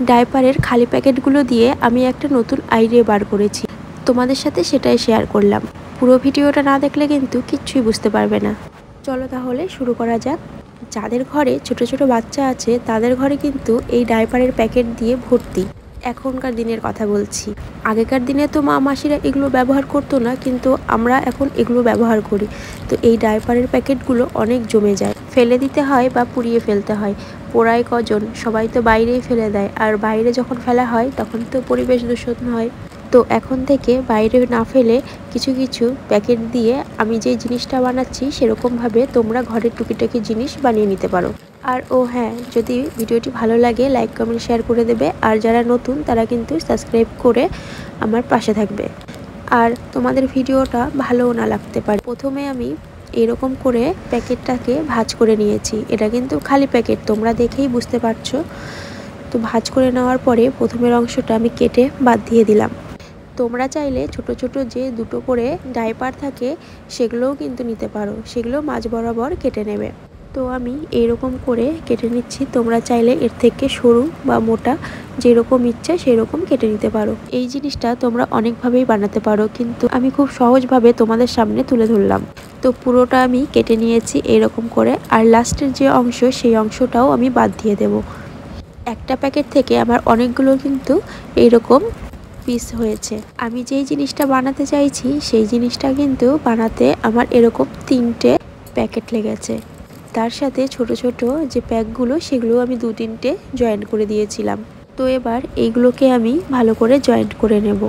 ডাইপারের খালি প্যাকেটগুলো দিয়ে আমি একটা নতুন আইডিয়া বার করেছি, তোমাদের সাথে সেটাই শেয়ার করলাম। পুরো ভিডিওটা না দেখলে কিন্তু কিচ্ছুই বুঝতে পারবে না। চলো তাহলে শুরু করা যাক। যাদের ঘরে ছোট ছোট বাচ্চা আছে তাদের ঘরে কিন্তু এই ডাইপারের প্যাকেট দিয়ে ভর্তি। এখনকার দিনের কথা বলছি, আগেকার দিনে তো মা মাসিরা এগুলো ব্যবহার করতো না, কিন্তু আমরা এখন এগুলো ব্যবহার করি। তো এই ডাইপারের প্যাকেটগুলো অনেক জমে যায়, ফেলে দিতে হয় বা পুড়িয়ে ফেলতে হয়। পোড়ায় কজন, সবাই তো বাইরেই ফেলে দেয়, আর বাইরে যখন ফেলা হয় তখন তো পরিবেশ দূষণ হয়। তো এখন থেকে বাইরে না ফেলে কিছু কিছু প্যাকেট দিয়ে আমি যে জিনিসটা বানাচ্ছি সেরকমভাবে তোমরা ঘরের টুকিটাকি জিনিস বানিয়ে নিতে পারো। আর ও হ্যাঁ, যদি ভিডিওটি ভালো লাগে লাইক কমেন্ট শেয়ার করে দেবে, আর যারা নতুন তারা কিন্তু সাবস্ক্রাইব করে আমার পাশে থাকবে। আর তোমাদের ভিডিওটা ভালোও না লাগতে পারে। প্রথমে আমি এরকম করে প্যাকেটটাকে ভাঁজ করে নিয়েছি। এটা কিন্তু খালি প্যাকেট, তোমরা দেখেই বুঝতে পারছো। তো ভাঁজ করে নেওয়ার পরে প্রথমের অংশটা আমি কেটে বাদ দিয়ে দিলাম। তোমরা চাইলে ছোট ছোট যে দুটো করে ডাইপার থাকে সেগুলোও কিন্তু নিতে পারো, সেগুলো মাঝ বরাবর কেটে নেবে। তো আমি এইরকম করে কেটে নিচ্ছি, তোমরা চাইলে এর থেকে সরু বা মোটা যেরকম ইচ্ছা সেরকম কেটে নিতে পারো। এই জিনিসটা তোমরা অনেকভাবেই বানাতে পারো, কিন্তু আমি খুব সহজভাবে তোমাদের সামনে তুলে ধরলাম। তো পুরোটা আমি কেটে নিয়েছি এইরকম করে, আর লাস্টের যে অংশ সেই অংশটাও আমি বাদ দিয়ে দেব। একটা প্যাকেট থেকে আমার অনেকগুলো কিন্তু এইরকম পিস হয়েছে। আমি যেই জিনিসটা বানাতে চাইছি সেই জিনিসটা কিন্তু বানাতে আমার এরকম 3টে প্যাকেট লেগেছে। তার সাথে ছোট ছোট যে প্যাকগুলো সেগুলো আমি 2-3টে জয়েন্ট করে দিয়েছিলাম। তো এবার এইগুলোকে আমি ভালো করে জয়েন্ট করে নেব।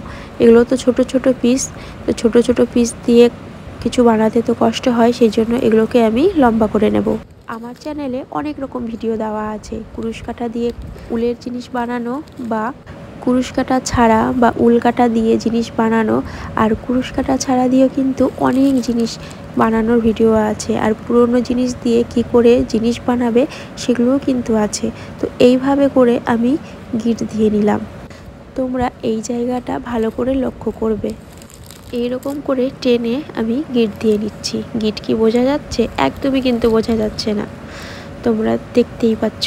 এগুলো তো ছোট ছোট পিস, তো ছোট ছোট পিস দিয়ে কিছু বানাতে তো কষ্ট হয়, সেই জন্য এগুলোকে আমি লম্বা করে নেব। আমার চ্যানেলে অনেক রকম ভিডিও দেওয়া আছে, কুরুশ কাঁটা দিয়ে উলের জিনিস বানানো, বা কুরুশ কাঁটা ছাড়া বা উল কাঁটা দিয়ে জিনিস বানানো, আর কুরুশ কাঁটা ছাড়া দিয়েও কিন্তু অনেক জিনিস বানানোর ভিডিও আছে। আর পুরনো জিনিস দিয়ে কি করে জিনিস বানাবে সেগুলোও কিন্তু আছে। তো এইভাবে করে আমি গিট দিয়ে নিলাম। তোমরা এই জায়গাটা ভালো করে লক্ষ্য করবে। এইরকম করে টেনে আমি গিট দিয়ে নিচ্ছি। গিট কি বোঝা যাচ্ছে? একদমই কিন্তু বোঝা যাচ্ছে না, তোমরা দেখতেই পাচ্ছ।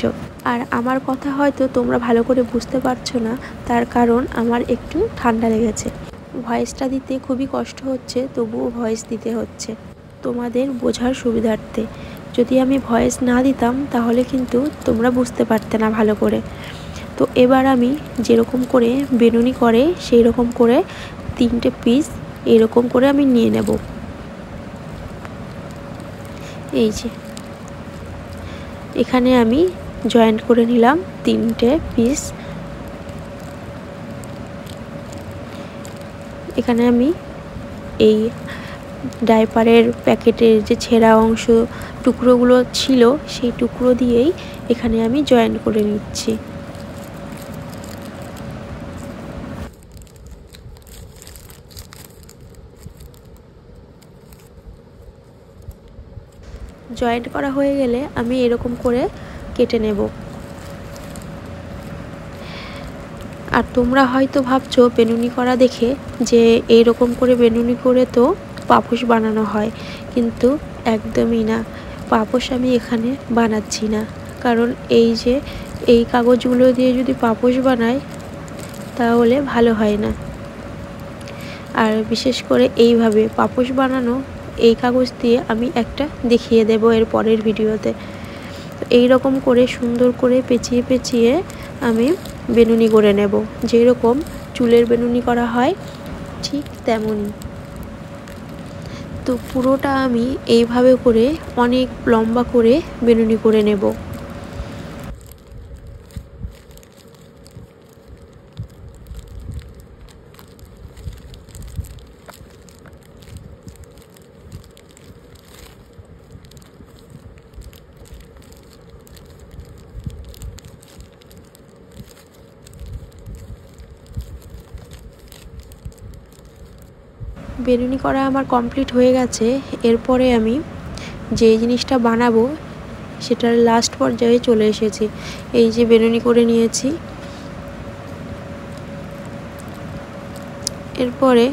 আর আমার কথা হয়তো তোমরা ভালো করে বুঝতে পারছো না, তার কারণ আমার একটু ঠান্ডা লেগেছে। ভয়েসটা দিতে খুবই কষ্ট হচ্ছে, তবুও ভয়েস দিতে হচ্ছে তোমাদের বোঝার সুবিধার্থে। যদি আমি ভয়েস না দিতাম তাহলে কিন্তু তোমরা বুঝতে পারতে না ভালো করে। তো এবার আমি যেরকম করে বেনুনি করে সেই রকম করে 3টে পিস এরকম করে আমি নিয়ে নেব। এই যে এখানে আমি জয়েন্ট করে নিলাম 3টে পিস। এখানে আমি এই ডাইপারের প্যাকেটের যে ছেঁড়া অংশ টুকরোগুলো ছিল সেই টুকরো দিয়েই এখানে আমি জয়েন্ট করে নিচ্ছি। জয়েন্ট করা হয়ে গেলে আমি এরকম করে কেটে নেব। আর তোমরা হয়তো ভাবছো বেনুনি করা দেখে যে এইরকম করে বেনুনি করে তো পাপোশ বানানো হয়, কিন্তু একদমই না। পাপোশ আমি এখানে বানাচ্ছি না, কারণ এই যে এই কাগজগুলো দিয়ে যদি পাপোশ বানাই তাহলে ভালো হয় না। আর বিশেষ করে এইভাবে পাপোশ বানানো এই কাগজ দিয়ে আমি একটা দেখিয়ে দেব এর পরের ভিডিওতে। এই রকম করে সুন্দর করে পেঁচিয়ে পেঁচিয়ে আমি বেনুনি করে নেব, যেই রকম চুলের বেনুনি করা হয় ঠিক তেমনই। তো পুরোটা আমি এইভাবে করে অনেক লম্বা করে বেনুনি করে নেব। বেনুনি করা আমার কমপ্লিট হয়ে গেছে। এরপরে আমি যে জিনিসটা বানাবো সেটার লাস্ট পর্যায়ে চলে এসেছি। এই যে বেনুনি করে নিয়েছি, এরপরে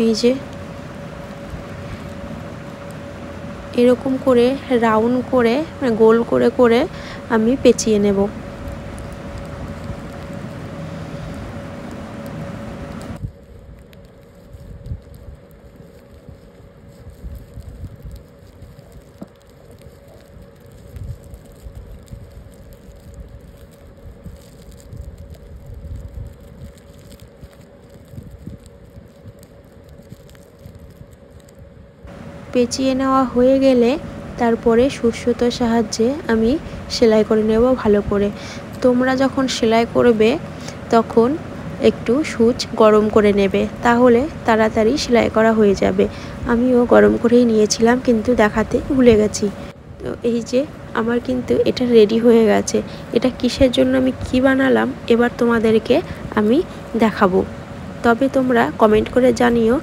এই যে এরকম করে রাউন্ড করে গোল করে করে আমি পেঁচিয়ে নেব। পেঁচিয়ে নেওয়া হয়ে গেলে তারপরে সুচ সুতোর সাহায্যে আমি সেলাই করে নেব ভালো করে। তোমরা যখন সেলাই করবে তখন একটু সুচ গরম করে নেবে, তাহলে তাড়াতাড়ি সেলাই করা হয়ে যাবে। আমিও গরম করেই নিয়েছিলাম, কিন্তু দেখাতে ভুলে গেছি। তো এই যে আমার কিন্তু এটা রেডি হয়ে গেছে। এটা কিসের জন্য আমি কি বানালাম এবার তোমাদেরকে আমি দেখাবো। তবে তোমরা কমেন্ট করে জানিও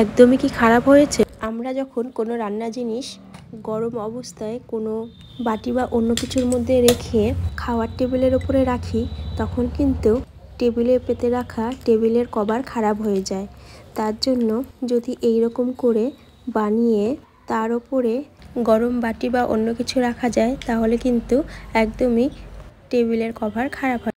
একদমই কি খারাপ হয়েছে। আমরা যখন কোনো রান্না জিনিস গরম অবস্থায় কোনো বাটি বা অন্য কিছুর মধ্যে রেখে খাওয়ার টেবিলের উপরে রাখি, তখন কিন্তু টেবিলে পেতে রাখা টেবিলের কভার খারাপ হয়ে যায়। তার জন্য যদি এই রকম করে বানিয়ে তার উপরে গরম বাটি বা অন্য কিছু রাখা যায়, তাহলে কিন্তু একদমই টেবিলের কভার খারাপ হয়।